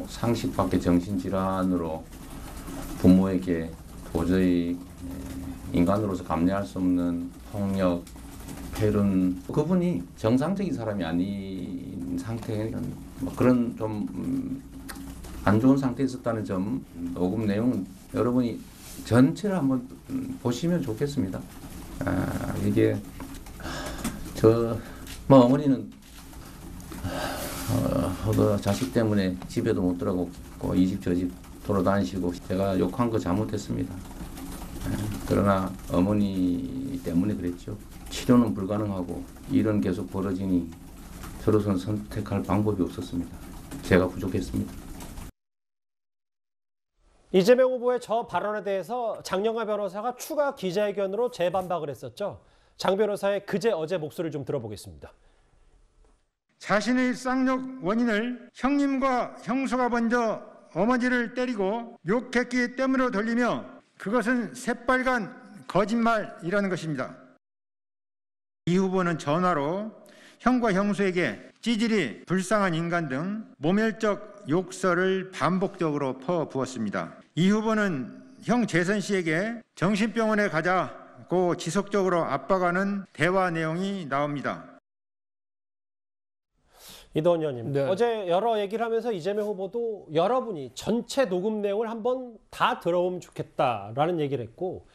상식 밖의 정신질환으로 부모에게 도저히 인간으로서 감내할 수 없는 폭력, 폐륜, 그분이 정상적인 사람이 아닌 상태는 뭐 그런 좀 안 좋은 상태에 있었다는 점, 녹음 내용은 여러분이 전체를 한번 보시면 좋겠습니다. 이게 뭐 어머니는 그 자식 때문에 집에도 못 들어가고 이 집 저 집 돌아다니시고 제가 욕한 거 잘못했습니다. 그러나 어머니 때문에 그랬죠. 치료는 불가능하고 일은 계속 벌어지니 저로서는 선택할 방법이 없었습니다. 제가 부족했습니다. 이재명 후보의 저 발언에 대해서 장영하 변호사가 추가 기자회견으로 재반박을 했었죠. 장 변호사의 그제 어제 목소리를 좀 들어보겠습니다. 자신의 쌍욕 원인을 형님과 형수가 먼저 어머니를 때리고 욕했기 때문으로 돌리며 그것은 새빨간 거짓말이라는 것입니다. 이 후보는 전화로 형과 형수에게 찌질이 불쌍한 인간 등 모멸적 욕설을 반복적으로 퍼부었습니다. 이 후보는 형 재선 씨에게 정신병원에 가자고 지속적으로 압박하는 대화 내용이 나옵니다. 이도원 의원님, 네. 어제 여러 얘기를 하면서 이재명 후보도 여러분이 전체 녹음 내용을 한번 다 들어오면 좋겠다라는 얘기를 했고,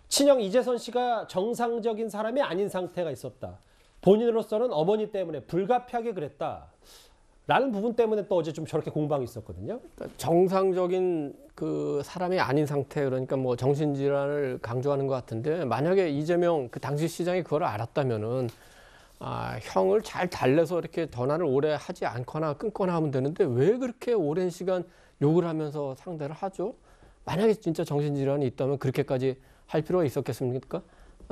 친형 이재선 씨가 정상적인 사람이 아닌 상태가 있었다. 본인으로서는 어머니 때문에 불가피하게 그랬다. 라는 부분 때문에 또 어제 좀 저렇게 공방이 있었거든요. 그러니까 정상적인 그 사람이 아닌 상태, 그러니까 뭐 정신질환을 강조하는 것 같은데, 만약에 이재명 그 당시 시장이 그걸 알았다면은 형을 잘 달래서 이렇게 전화를 오래 하지 않거나 끊거나 하면 되는데 왜 그렇게 오랜 시간 욕을 하면서 상대를 하죠? 만약에 진짜 정신질환이 있다면 그렇게까지 할 필요가 있었겠습니까?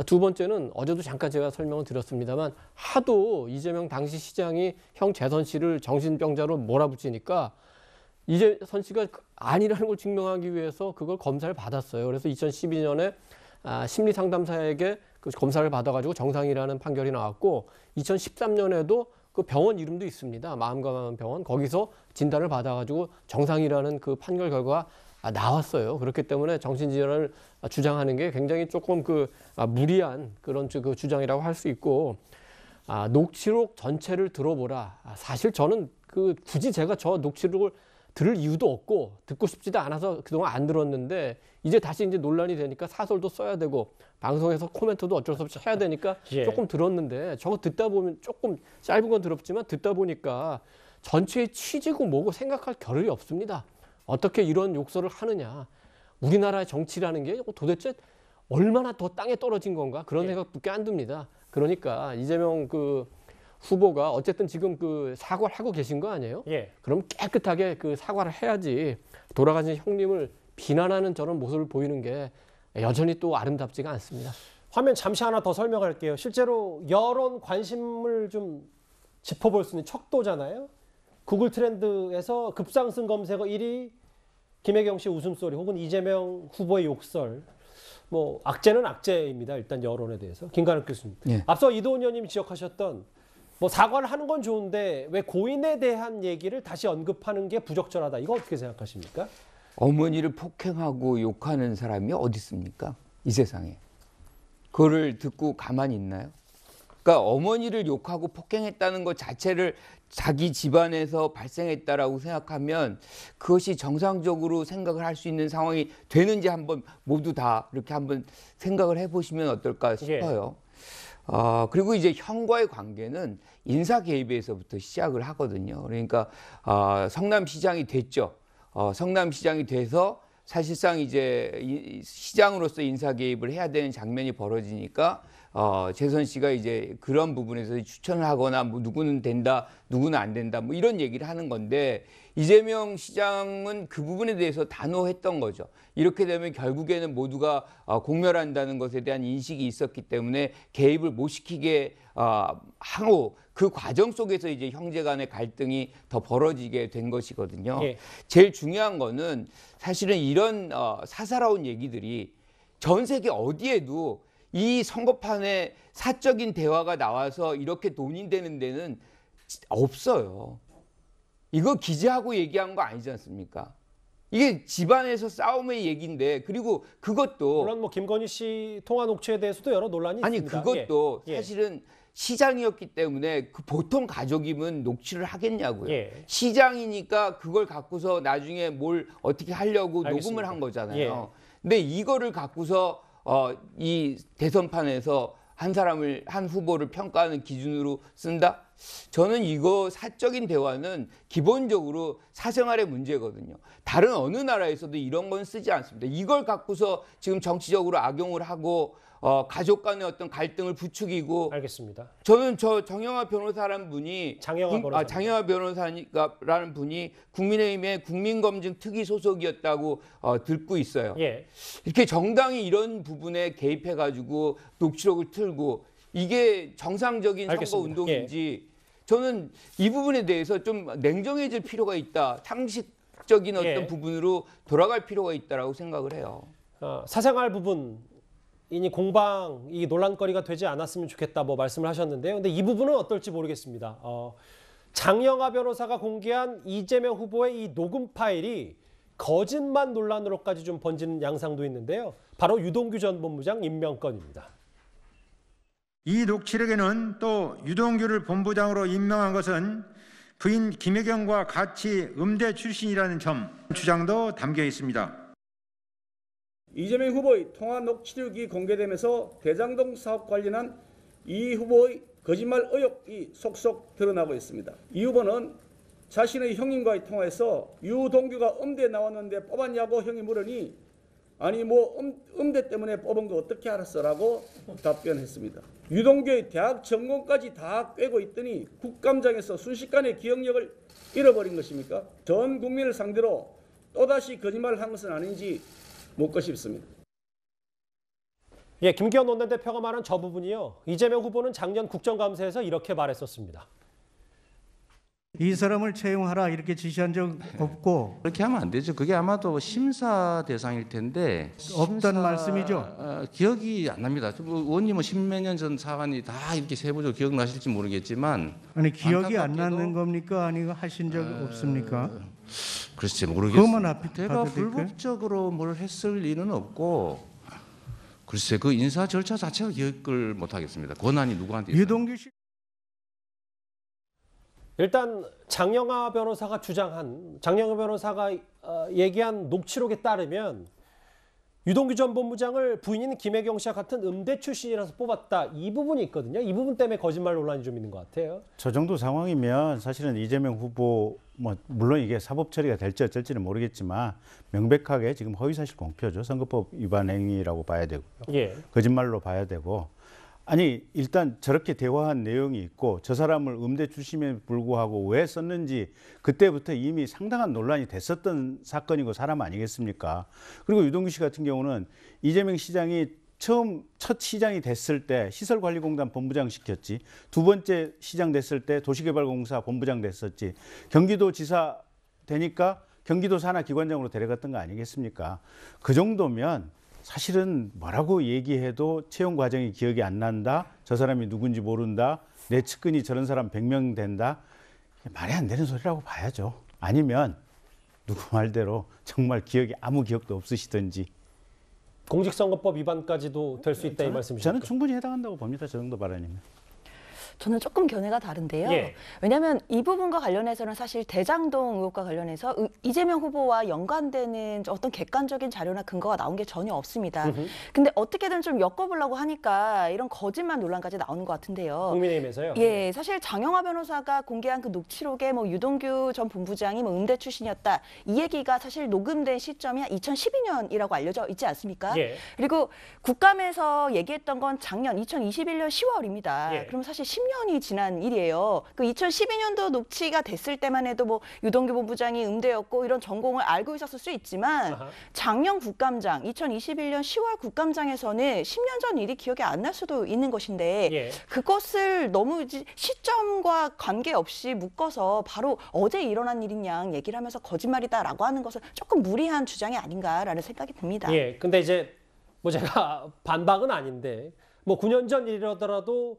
두 번째는 어제도 잠깐 제가 설명을 드렸습니다만 하도 이재명 당시 시장이 형 재선 씨를 정신병자로 몰아붙이니까 이재선 씨가 아니라는 걸 증명하기 위해서 그걸 검사를 받았어요. 그래서 2012년에 심리상담사에게 그 검사를 받아가지고 정상이라는 판결이 나왔고 2013년에도 그 병원 이름도 있습니다. 마음과 병원. 거기서 진단을 받아가지고 정상이라는 그 판결 결과가 나왔어요. 그렇기 때문에 정신질환을 주장하는 게 굉장히 조금 무리한 그런 그 주장이라고 할 수 있고, 녹취록 전체를 들어보라. 사실 저는 굳이 제가 저 녹취록을 들을 이유도 없고 듣고 싶지도 않아서 그동안 안 들었는데 이제 다시 논란이 되니까 사설도 써야 되고 방송에서 코멘트도 어쩔 수 없이 해야 되니까 예. 조금 들었는데 저거 듣다 보면 조금 짧은 건 들었지만 듣다 보니까 전체의 취지고 뭐고 생각할 겨를이 없습니다. 어떻게 이런 욕설을 하느냐. 우리나라의 정치라는 게 도대체 얼마나 더 땅에 떨어진 건가 그런 생각밖에 안 듭니다. 그러니까 이재명 후보가 어쨌든 지금 사과를 하고 계신 거 아니에요? 예. 그럼 깨끗하게 사과를 해야지 돌아가신 형님을 비난하는 저런 모습을 보이는 게 여전히 또 아름답지가 않습니다. 화면 잠시 하나 더 설명할게요. 실제로 여론 관심을 좀 짚어볼 수 있는 척도잖아요. 구글 트렌드에서 급상승 검색어 1위 김혜경 씨 웃음소리 혹은 이재명 후보의 욕설. 뭐 악재는 악재입니다. 일단 여론에 대해서. 김관욱 교수님. 예. 앞서 이도원 의원님이 지적하셨던 뭐 사과를 하는 건 좋은데 왜 고인에 대한 얘기를 다시 언급하는 게 부적절하다. 이거 어떻게 생각하십니까? 어머니를 폭행하고 욕하는 사람이 어디 있습니까? 이 세상에. 그거를 듣고 가만히 있나요? 그러니까 어머니를 욕하고 폭행했다는 것 자체를 자기 집안에서 발생했다라고 생각하면 그것이 정상적으로 생각을 할 수 있는 상황이 되는지 한번 모두 다 이렇게 한번 생각을 해보시면 어떨까 싶어요. 그리고 이제 형과의 관계는 인사 개입에서부터 시작을 하거든요. 그러니까 성남시장이 됐죠. 성남시장이 돼서 사실상 이제 시장으로서 인사 개입을 해야 되는 장면이 벌어지니까 재선 씨가 이제 그런 부분에서 추천을 하거나 뭐 누구는 된다, 누구는 안 된다, 뭐 이런 얘기를 하는 건데 이재명 시장은 그 부분에 대해서 단호했던 거죠. 이렇게 되면 결국에는 모두가 공멸한다는 것에 대한 인식이 있었기 때문에 개입을 못 시키게 하고 그 과정 속에서 이제 형제 간의 갈등이 더 벌어지게 된 것이거든요. 예. 제일 중요한 거는 사실은 이런 사사로운 얘기들이 전 세계 어디에도 이 선거판에 사적인 대화가 나와서 이렇게 논의되는 데는 없어요. 이거 기자하고 얘기한 거 아니지 않습니까? 이게 집안에서 싸움의 얘기인데, 그리고 그것도 물론 뭐 김건희 씨 통화 녹취에 대해서도 여러 논란이 아니 있습니다. 그것도 예. 사실은 시장이었기 때문에 그 보통 가족이면 녹취를 하겠냐고요. 예. 시장이니까 그걸 갖고서 나중에 뭘 어떻게 하려고 알겠습니다. 녹음을 한 거잖아요. 예. 근데 이거를 갖고서 이 대선판에서 한 후보를 평가하는 기준으로 쓴다? 저는 이거 사적인 대화는 기본적으로 사생활의 문제거든요. 다른 어느 나라에서도 이런 건 쓰지 않습니다. 이걸 갖고서 지금 정치적으로 악용을 하고 가족 간의 어떤 갈등을 부추기고. 알겠습니다. 저는 정영화 변호사라는 분이 장영화 변호사라는 분이 국민의힘의 국민검증 특위 소속이었다고 듣고 있어요. 예. 이렇게 정당이 이런 부분에 개입해가지고 녹취록을 틀고 이게 정상적인 알겠습니다. 선거 운동인지 저는 이 부분에 대해서 좀 냉정해질 필요가 있다. 상식적인 어떤 예. 부분으로 돌아갈 필요가 있다라고 생각을 해요. 사생활 부분이니 공방이 논란거리가 되지 않았으면 좋겠다 뭐 말씀을 하셨는데요. 근데 이 부분은 어떨지 모르겠습니다. 장영하 변호사가 공개한 이재명 후보의 이 녹음 파일이 거짓말 논란으로까지 좀 번지는 양상도 있는데요. 바로 유동규 전 본부장 임명건입니다. 이 녹취록에는 또 유동규를 본부장으로 임명한 것은 부인 김혜경과 같이 음대 출신이라는 점 주장도 담겨 있습니다. 이재명 후보의 통화 녹취록이 공개되면서 대장동 사업 관련한 이 후보의 거짓말 의혹이 속속 드러나고 있습니다. 이 후보는 자신의 형님과의 통화에서 유동규가 음대에 나왔는데 뽑았냐고 형이 물으니 아니 뭐 음대 때문에 뽑은 거 어떻게 알았어라고 답변했습니다. 유동규의 대학 전공까지 다 꿰고 있더니 국감장에서 순식간에 기억력을 잃어버린 것입니까? 전 국민을 상대로 또다시 거짓말을 한 것은 아닌지 묻고 싶습니다. 예, 김기현 원내대표가 말한 저 부분이요. 이재명 후보는 작년 국정감사에서 이렇게 말했었습니다. 이 사람을 채용하라 이렇게 지시한 적 없고. 그렇게 하면 안 되죠. 그게 아마도 심사 대상일 텐데 없다는 말씀이죠? 기억이 안 납니다. 의원님은 십몇 년 전 사안이 다 이렇게 세부적으로 기억나실지 모르겠지만 아니 기억이 안 안타깝게도- 나는 겁니까? 아니면 하신 적 없습니까? 글쎄 모르겠어요. 그것만 제가 봐도 될까요? 불법적으로 뭘 했을 리는 없고 글쎄 그 인사 절차 자체가 기억을 못 하겠습니다. 권한이 누구한테 있어요? 유동규 씨. 일단 장영하 변호사가 얘기한 녹취록에 따르면 유동규 전 본부장을 부인인 김혜경 씨와 같은 음대 출신이라서 뽑았다. 이 부분이 있거든요. 이 부분 때문에 거짓말 논란이 좀 있는 것 같아요. 저 정도 상황이면 사실은 이재명 후보 물론 이게 사법 처리가 될지 어쩔지는 모르겠지만 명백하게 지금 허위사실 공표죠. 선거법 위반 행위라고 봐야 되고요. 예. 거짓말로 봐야 되고 아니 일단 저렇게 대화한 내용이 있고 저 사람을 음대 출신에 불구하고 왜 썼는지 그때부터 이미 상당한 논란이 됐었던 사건이고 사람 아니겠습니까? 그리고 유동규 씨 같은 경우는 이재명 시장이 첫 시장이 됐을 때 시설관리공단 본부장 시켰지, 두 번째 시장 됐을 때 도시개발공사 본부장 됐었지, 경기도지사 되니까 경기도 산하기관장으로 데려갔던 거 아니겠습니까? 그 정도면 사실은 뭐라고 얘기해도 채용 과정이 기억이 안 난다, 저 사람이 누군지 모른다, 내 측근이 저런 사람 100명 된다, 말이 안 되는 소리라고 봐야죠. 아니면 누구 말대로 정말 아무 기억도 없으시든지. 공직선거법 위반까지도 될 수 있다 이 말씀이십니까? 저는 충분히 해당한다고 봅니다. 저 정도 발언이면. 저는 조금 견해가 다른데요. 예. 왜냐하면 이 부분과 관련해서는 사실 대장동 의혹과 관련해서 이재명 후보와 연관되는 어떤 객관적인 자료나 근거가 나온 게 전혀 없습니다. 근데 어떻게든 좀 엮어보려고 하니까 이런 거짓말 논란까지 나오는 것 같은데요. 국민의힘에서요? 예, 사실 장영하 변호사가 공개한 그 녹취록에 뭐 유동규 전 본부장이 뭐 음대 출신이었다, 이 얘기가 사실 녹음된 시점이 2012년이라고 알려져 있지 않습니까? 예. 그리고 국감에서 얘기했던 건 작년 2021년 10월입니다. 예. 그럼 사실 10년이 지난 일이에요. 그 2012년도 녹취가 됐을 때만 해도 뭐 유동규 본부장이 음대였고 이런 전공을 알고 있었을 수 있지만 작년 국감장, 2021년 10월 국감장에서는 10년 전 일이 기억이 안 날 수도 있는 것인데 예. 그것을 너무 시점과 관계없이 묶어서 바로 어제 일어난 일인 양 얘기를 하면서 거짓말이다라고 하는 것은 조금 무리한 주장이 아닌가라는 생각이 듭니다. 예. 근데 이제 뭐 제가 반박은 아닌데 뭐 9년 전 일이라더라도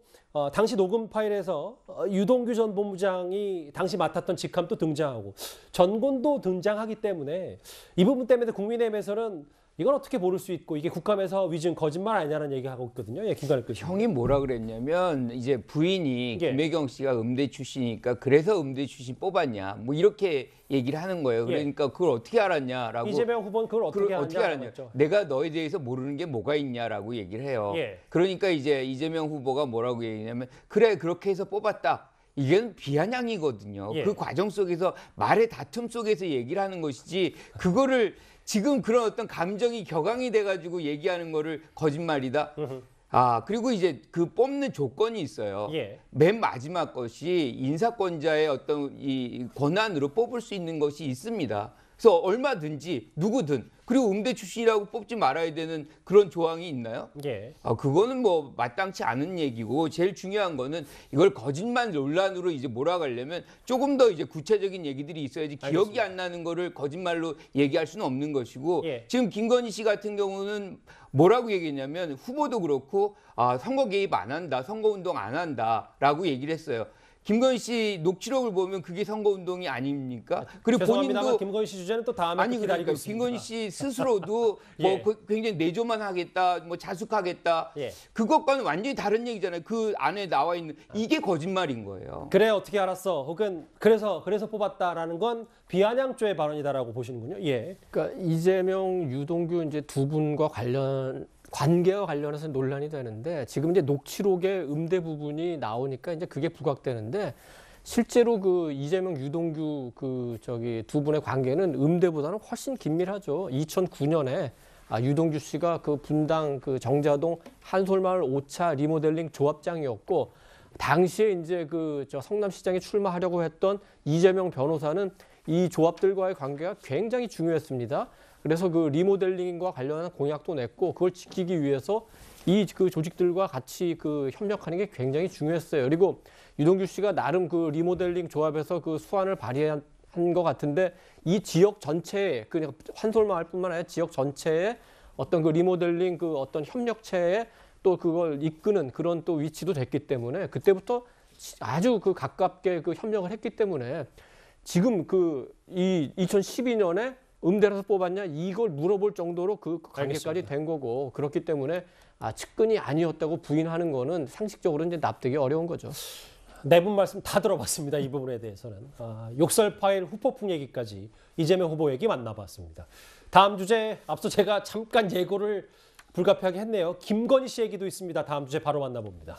당시 녹음 파일에서 유동규 전 본부장이 당시 맡았던 직함도 등장하고 전권도 등장하기 때문에 이 부분 때문에 국민의힘에서는 이걸 어떻게 모를 수 있고 이게 국감에서 위증 거짓말 아니냐는 얘기하고 있거든요. 예, 김관일 교수님. 형이 뭐라 그랬냐면 이제 부인이 예. 김혜경 씨가 음대 출신이니까 그래서 음대 출신 뽑았냐 뭐 이렇게 얘기를 하는 거예요. 예. 그러니까 그걸 어떻게 알았냐라고. 이재명 후보는 그걸 어떻게 알았냐? 했죠? 내가 너에 대해서 모르는 게 뭐가 있냐라고 얘기를 해요. 예. 그러니까 이제 이재명 후보가 뭐라고 얘기냐면 그래 그렇게 해서 뽑았다. 이건 비아냥이거든요. 예. 그 과정 속에서 말의 다툼 속에서 얘기를 하는 것이지 그거를 지금 그런 어떤 감정이 격앙이 돼가지고 얘기하는 거를 거짓말이다. 그리고 이제 그 뽑는 조건이 있어요. 예. 맨 마지막 것이 인사권자의 어떤 이 권한으로 뽑을 수 있는 것이 있습니다. 그래서 얼마든지 누구든 그리고 음대 출신이라고 뽑지 말아야 되는 그런 조항이 있나요? 예. 그거는 뭐 마땅치 않은 얘기고 제일 중요한 거는 이걸 거짓말 논란으로 이제 몰아가려면 조금 더 이제 구체적인 얘기들이 있어야지 기억이 알겠습니다. 안 나는 거를 거짓말로 얘기할 수는 없는 것이고 예. 지금 김건희 씨 같은 경우는 뭐라고 얘기했냐면 후보도 그렇고 선거 개입 안 한다, 선거운동 안 한다라고 얘기를 했어요. 김건희 씨 녹취록을 보면 그게 선거운동이 아닙니까? 그리고 죄송합니다만 본인도 김건희 씨 주제는 또 다음에 아니 기다리고 그러니까 있습니다. 김건희 씨 스스로도 예. 뭐 굉장히 내조만 하겠다, 뭐 자숙하겠다. 예. 그것과는 완전히 다른 얘기잖아요. 그 안에 나와 있는 이게 거짓말인 거예요. 그래 어떻게 알았어? 혹은 그래서 뽑았다라는 건 비아냥조의 발언이다라고 보시는군요. 예. 그러니까 이재명, 유동규 이제 두 분과 관계와 관련해서 논란이 되는데 지금 이제 녹취록의 음대 부분이 나오니까 이제 그게 부각되는데 실제로 그 이재명, 유동규 두 분의 관계는 음대보다는 훨씬 긴밀하죠. 2009년에 유동규 씨가 그 분당 그 정자동 한솔마을 5차 리모델링 조합장이었고 당시에 이제 성남시장에 출마하려고 했던 이재명 변호사는 이 조합들과의 관계가 굉장히 중요했습니다. 그래서 그 리모델링과 관련한 공약도 냈고 그걸 지키기 위해서 이 조직들과 같이 협력하는 게 굉장히 중요했어요. 그리고 유동규 씨가 나름 그 리모델링 조합에서 그 수완을 발휘한 것 같은데 이 지역 전체에 그냥 한솔마을뿐만 아니라 지역 전체에 어떤 그 리모델링 어떤 협력체에 또 그걸 이끄는 그런 또 위치도 됐기 때문에 그때부터 아주 가깝게 협력을 했기 때문에 지금 이 2012년에 음대라서 뽑았냐 이걸 물어볼 정도로 그 관계까지 알겠습니다. 된 거고 그렇기 때문에 측근이 아니었다고 부인하는 거는 상식적으로 이제 납득이 어려운 거죠. 네 분 말씀 다 들어봤습니다. 이 부분에 대해서는 욕설 파일 후폭풍 얘기까지 이재명 후보 얘기 만나봤습니다. 다음 주제 앞서 제가 잠깐 예고를 불가피하게 했네요. 김건희 씨 얘기도 있습니다. 다음 주제 바로 만나봅니다.